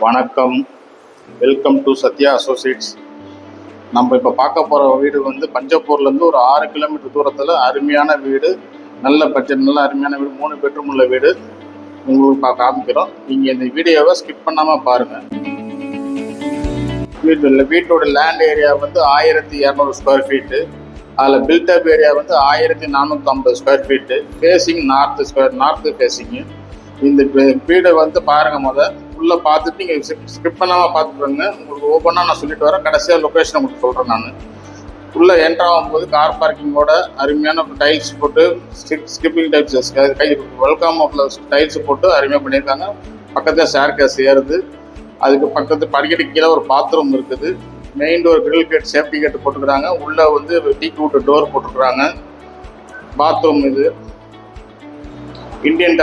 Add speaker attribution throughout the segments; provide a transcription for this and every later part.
Speaker 1: வணக்கம், welcome to Sathya Associates. நம்ம இப்போ பார்க்க போகிற வீடு வந்து பஞ்சப்பூர்லேருந்து ஒரு 6 கிலோமீட்டர் தூரத்தில் அருமையான வீடு. நல்ல பட்ஜெட், நல்ல அருமையான வீடு. 3 பெட்ரூம் உள்ள வீடு உங்களுக்கு காமிக்கிறோம். நீங்கள் இந்த வீடியோவை ஸ்கிப் பண்ணாமல் பாருங்கள். வீட்டோட லேண்ட் ஏரியா வந்து 1200 ஸ்கொயர் ஃபீட்டு. அதில் பில்டப் ஏரியா வந்து 1450 square feet. Facing north facing. இந்த வீடை வந்து பாருங்கள். ஃபுல்லாக பார்த்துட்டு நீங்கள் ஸ்கிப் பண்ணாமல் பார்த்துட்டுருங்க. உங்களுக்கு ஒவ்வொன்றா நான் சொல்லிட்டு வரேன். கடைசியாக லொக்கேஷன் உங்களுக்கு சொல்கிறேன். நான் உள்ளே என்ட்ரு ஆகும்போது கார் பார்க்கிங்கோட அருமையான டைல்ஸ் போட்டு ஸ்கிப்பிங் டைல்ஸ் வெல்கம் டைல்ஸ் போட்டு அருமையாக பண்ணியிருக்காங்க. பக்கத்தில் ஷேர் கேஸ் ஏறுது. அதுக்கு பக்கத்து படிக்கட்டு கீழே ஒரு பாத்ரூம் இருக்குது. Main door grill gate safety gate போட்டுக்கிறாங்க. உள்ளே வந்து டீக் வுட் டோர் போட்டுருக்குறாங்க. பாத்ரூம் இது இந்தியன்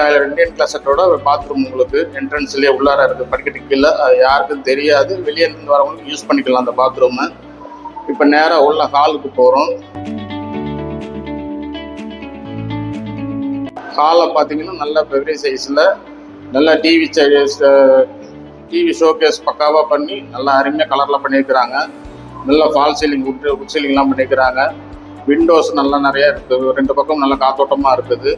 Speaker 1: கிளாசட்டோட பாத்ரூம் உங்களுக்கு என்ட்ரன்ஸ்லேயே உள்ளார இருக்குது. படிக்கட்டு கீழே அது யாருக்கும் தெரியாது. வெளியே இருந்து வரவங்களுக்கு யூஸ் பண்ணிக்கலாம் அந்த பாத்ரூமை. இப்போ நேராக உள்ள ஹாலுக்கு போகிறோம். ஹாலை பார்த்தீங்கன்னா நல்ல பெரிய சைஸில் நல்ல டிவி ஷோகேஸ் பக்காவாக பண்ணி நல்லா அருமையாக கலரில் பண்ணியிருக்கிறாங்க. நல்ல ஃபால் சீலிங் உட் சீலிங்லாம் பண்ணியிருக்கிறாங்க. விண்டோஸ் நல்லா நிறையா இருக்குது. 2 பக்கம் நல்லா காத்தோட்டமாக இருக்குது.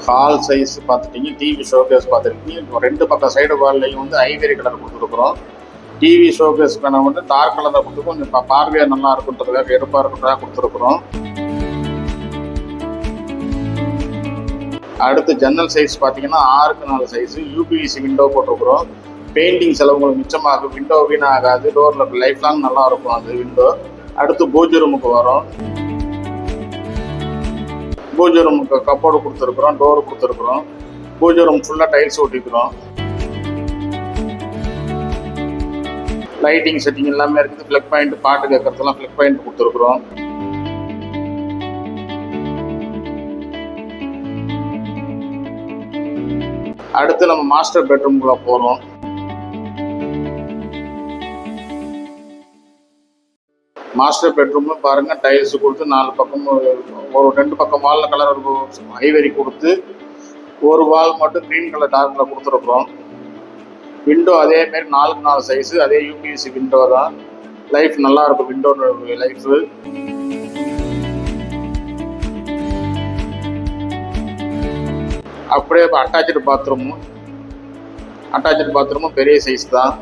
Speaker 1: ஹால் சைஸ் பார்த்துட்டிங்க. டிவி ஷோகேஸ் பார்த்துருக்கீங்க. 2 பக்கம் சைடு வால்லையும் வந்து ஐவரி கலர் கொடுத்துருக்குறோம். டிவி ஷோகேஸ்க்கான வந்து டார்க் கலரில் கொடுத்துருக்கோம். கொஞ்சம் பார்வையாக நல்லா இருக்குன்றதுக்காக எடுப்பாக இருக்கிறதாக கொடுத்துருக்குறோம். அடுத்து ஜன்னல் சைஸ் பார்த்தீங்கன்னா 6க்கு 4 சைஸு. யூபிவிசி விண்டோ போட்டிருக்குறோம். பெயிண்டிங் செலவு உங்களுக்கு மிச்சமாகும். விண்டோ வீணாகாது. டோரில் லைஃப் லாங் நல்லா இருக்கும் அது விண்டோ. அடுத்து பூஜை ரூமுக்கு வரோம். பூஜை ரூமுக்கு கப்போர்டு கொடுத்துருக்குறோம். டோரு கொடுத்துருக்குறோம். பூஜை ரூம் ஃபுல்லாக டைல்ஸ் ஒட்டிக்கிறோம். லைட்டிங் செட்டிங் எல்லாமே இருக்குது. ஃப்ளக் பாயிண்ட் பாட்டு கேட்கறதுலாம் ஃப்ளக் பாயிண்ட் கொடுத்துருக்குறோம். அடுத்து நம்ம மாஸ்டர் பெட்ரூம்குள்ளே போகிறோம். மாஸ்டர் பெட்ரூம்ல பாருங்கள் டைல்ஸ் கொடுத்து 4 பக்கம் ஒரு 2 பக்கம் வாலில் கலர் ஐவரி கொடுத்து ஒரு வால் மட்டும் க்ரீன் கலர் டார்க்கில் கொடுத்துருக்குறோம். விண்டோ அதேமாரி 4க்கு 4 சைஸு. அதே யூபிவிசி விண்டோ தான். லைஃப் நல்லாயிருக்கும் விண்டோட லைஃபு. அப்படியே அட்டாச்சு பாத்ரூமும் பெரிய சைஸ் தான்.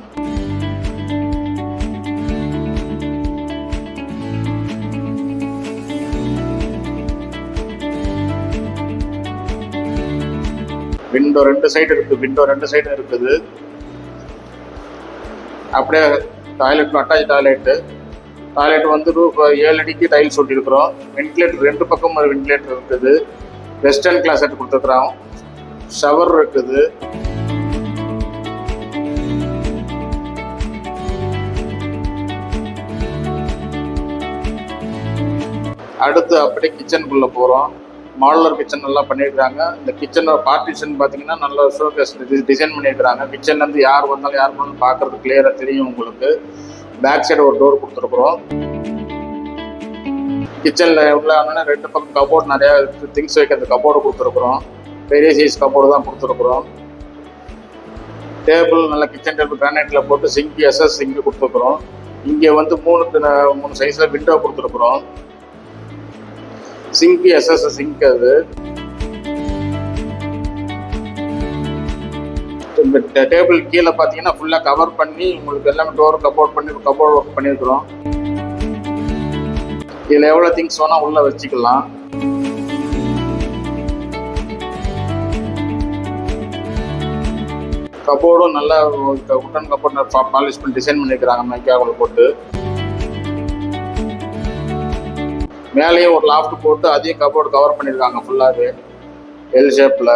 Speaker 1: விண்டோ 2 சைடு இருக்குது. அப்படியே டாய்லெட் அட்டாச் டாய்லெட் வந்து ரூஃப் 7 அடிக்கு டைல்ஸ் ஒட்டியிருக்கிறோம். வென்டிலேட்டர் 2 பக்கம் வென்டிலேட்டர் இருக்குது. வெஸ்டர்ன் கிளாசட் கொடுத்துருக்குறோம். ஷவர் இருக்குது. அடுத்து அப்படியே கிச்சனுக்குள்ளே போகிறோம். மாடுலர் கிச்சன் நல்லா பண்ணியிருக்கிறாங்க. இந்த கிச்சனோட பார்ட்டிஷன் பார்த்தீங்கன்னா நல்ல ஷோகேஸ் டிசைன் பண்ணியிருக்கிறாங்க. கிச்சன்லேருந்து யார் வந்தாலும் பார்க்குறது கிளியராக தெரியும் உங்களுக்கு. பேக் சைடு ஒரு டோர் கொடுத்துருக்குறோம். கிச்சனில் உள்ள 2 பக்கம் கபோர்டு நிறையா திங்ஸ் வைக்கிறது கபோர்டு கொடுத்துருக்குறோம். பெரிய சைஸ் கபோர்டு தான் கொடுத்துருக்குறோம். டேபிள் நல்ல கிச்சன் டேபிள் கிரானைட்டில் போட்டு எஸ்எஸ் சிங்க் கொடுத்துருக்குறோம். இங்கே வந்து 3 சைஸில் விண்டோ கொடுத்துருக்குறோம். சிங்க் எஸ்எஸ் சிங்க் அது. டேபிள் கீழே பார்த்தீங்கன்னா ஃபுல்லாக கவர் பண்ணி உங்களுக்கு எல்லாமே டோர் கபோர்ட் ஒர்க் பண்ணியிருக்கிறோம். இதில் எவ்வளோ திங்ஸ் வேணால் உள்ளே வச்சுக்கலாம். கபோர்டும் நல்லா உட்டன் கபோர்ட் பாலிஷ் பண்ணி டிசைன் பண்ணியிருக்கிறாங்க. மைக்காவில் போட்டு மேலேயே ஒரு லாஃப்ட் போட்டு அதையும் கபோர்டு கவர் பண்ணியிருக்காங்க ஃபுல்லாகவே எல் ஷேப்பில்.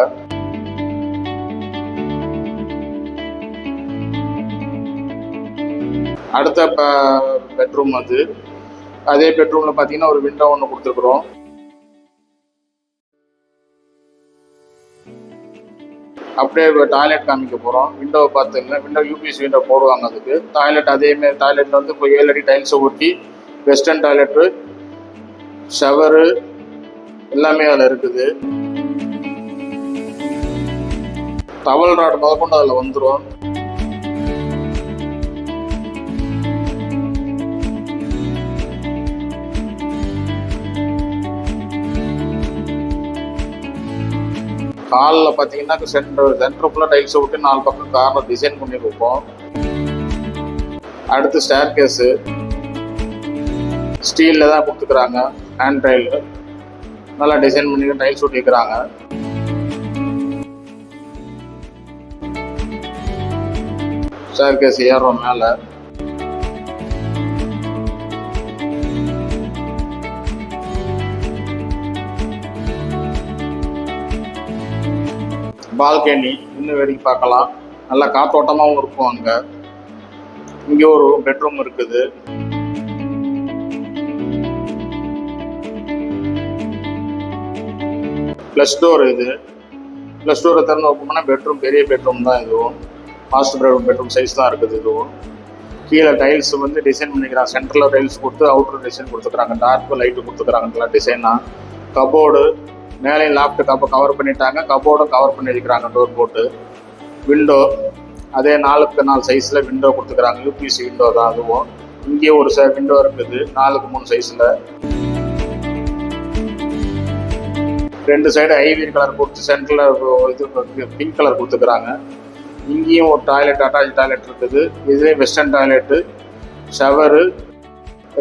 Speaker 1: அடுத்த பெட்ரூம் அது. அதே பெட்ரூமில் பார்த்தீங்கன்னா ஒரு விண்டோ ஒன்று கொடுத்துருக்குறோம். அப்படியே டாய்லெட் காமிக்க போகிறோம். விண்டோவை பார்த்துங்க. விண்டோ யூபிஎஸ் விண்டோ போடுவாங்க அதுக்கு. டாய்லெட் அதேமாரி டாய்லெட்டில் வந்து இப்போ 7 அடி டைல்ஸை ஊற்றி வெஸ்டர்ன் டாய்லெட்டு ஷவரு எல்லாமே அதில் இருக்குது. டவல் ராட் முதற்கொண்டு அதில் வந்துடும். காலில் பார்த்தீங்கன்னா சென்டர் ஃபுல்லாக டைல்ஸை விட்டு 4 பக்கம் காரில் டிசைன் பண்ணி கொடுப்போம். அடுத்து ஸ்டேர் கேஸு ஸ்டீலில் தான் கொடுத்துக்கிறாங்க. ஹேண்ட் டைல் நல்லா டிசைன் பண்ணி டைல்ஸ் ஒட்டிக்கிறாங்க. ஸ்டேர் கேஸ் ஏறுறோம் மேலே. பால்கனி இன்னும் வேடிக்கை பார்க்கலாம். நல்லா காத்தோட்டமாகவும் இருக்கும். அங்கே இங்கே ஒரு பெட்ரூம் இருக்குது. Plus door. இது ப்ளஸ் டோரை திறந்து ஓப்பன் பண்ணால் பெட்ரூம், பெரிய பெட்ரூம் தான். இதுவும் மாஸ்டர் பெட்ரூம் சைஸ் தான் இருக்குது. இதுவும் கீழே டைல்ஸ் வந்து டிசைன் பண்ணிக்கிறாங்க. சென்டரில் டைல்ஸ் கொடுத்து அவுட்டர் டிசைன் கொடுத்துக்கிறாங்க. டார்க்கு லைட்டு கொடுத்துக்கிறாங்க. நல்லா டிசைனாக கபோர்டு மேலேயும் லாஃப்ட் கவர் பண்ணிட்டாங்க. கபோர்டும் கவர் பண்ணியிருக்கிறாங்க டோர் போட்டு. விண்டோ அதே 4x4 சைஸில் விண்டோ கொடுத்துக்கிறாங்க. யூபிசி விண்டோ தான் அதுவும். இங்கே ஒரு விண்டோ இருக்குது 4x3 சைஸில். 2 சைடு ஐவரி கலர் கொடுத்து சென்டரில் இது பிங்க் கலர் கொடுத்துக்கிறாங்க. இங்கேயும் ஒரு டாய்லெட், அட்டாச் டாய்லெட் இருக்குது. இதுவே வெஸ்டர்ன் டாய்லெட்டு, ஷவரு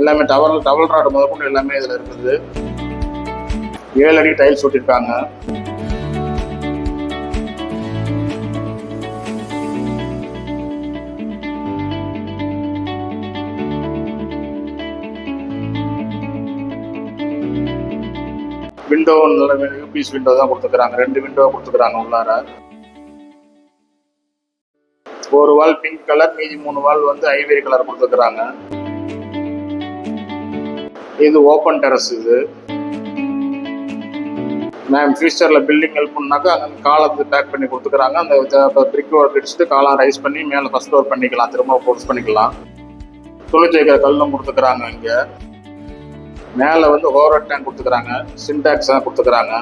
Speaker 1: எல்லாமே டபுள் ராடு முதற்கொண்டு எல்லாமே இதில் இருக்குது. 7 அடி டைல்ஸ் ஒட்டியிருக்காங்க. விண்டோ நல்ல யூபிஎஸ் விண்டோ தான் கொடுத்துக்கிறாங்க. 2 விண்டோ கொடுத்துக்கிறாங்க உள்ளார. ஒரு வால் பிங்க் கலர், மீதி 3 வால் வந்து ஐவரி கலர் கொடுத்துக்கிறாங்க. இது ஓப்பன் டெரஸ். இது மேம் ஃபியூச்சரில் பில்டிங் ஹெல்ப் பண்ணாக்கா அங்கே காலத்து பேக் பண்ணி கொடுத்துக்கிறாங்க. அந்த பிரிக் ஒர்க் அடிச்சுட்டு காலம் ரைஸ் பண்ணி மேலே ஃபர்ஸ்ட் ஃப்ளோர் பண்ணிக்கலாம். திரும்ப போர்ஸ் பண்ணிக்கலாம். துணி துவைக்கிற கல்லும் கொடுத்துக்கிறாங்க. இங்கே மேலே வந்து ஓவர் டேங்க் கொடுத்துக்கிறாங்க. சின்டாக்ஸ் தான் கொடுத்துக்கிறாங்க.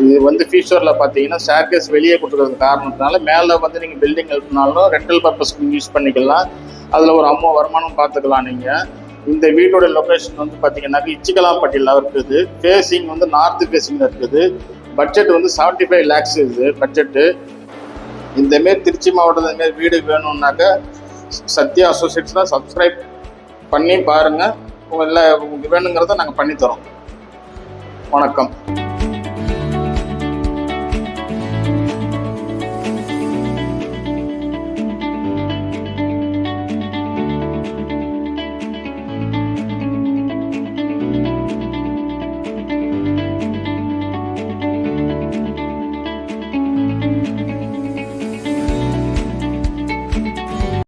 Speaker 1: இது வந்து ஃபியூச்சரில் பார்த்தீங்கன்னா ஸ்டேர்கேஸ் வெளியே கொடுத்துக்கிறது காரணத்தினால மேலே வந்து நீங்கள் பில்டிங் ஹெல்ப்னாலும் ரெண்டல் பர்பஸ்க்கு யூஸ் பண்ணிக்கலாம். அதில் ஒரு வருமானம் பார்த்துக்கலாம். நீங்கள் இந்த வீட்டோட லொக்கேஷன் வந்து பார்த்தீங்கன்னாக்க இச்சிக்கலாம்பட்டியில் இருக்குது. ஃபேஸிங் வந்து நார்த்து ஃபேஸிங்கில் இருக்குது. பட்ஜெட் வந்து 75 lakhs இது பட்ஜெட்டு. இந்தமாரி திருச்சி மாவட்டத்தில் இந்தமாரி வீடு வேணும்னாக்க சத்யா அசோசியேட்ஸ்லாம் சப்ஸ்கிரைப் பண்ணி பாருங்கள். உங்களுக்கு வேணுங்கிறத நாங்கள் பண்ணித்தரோம். வணக்கம்.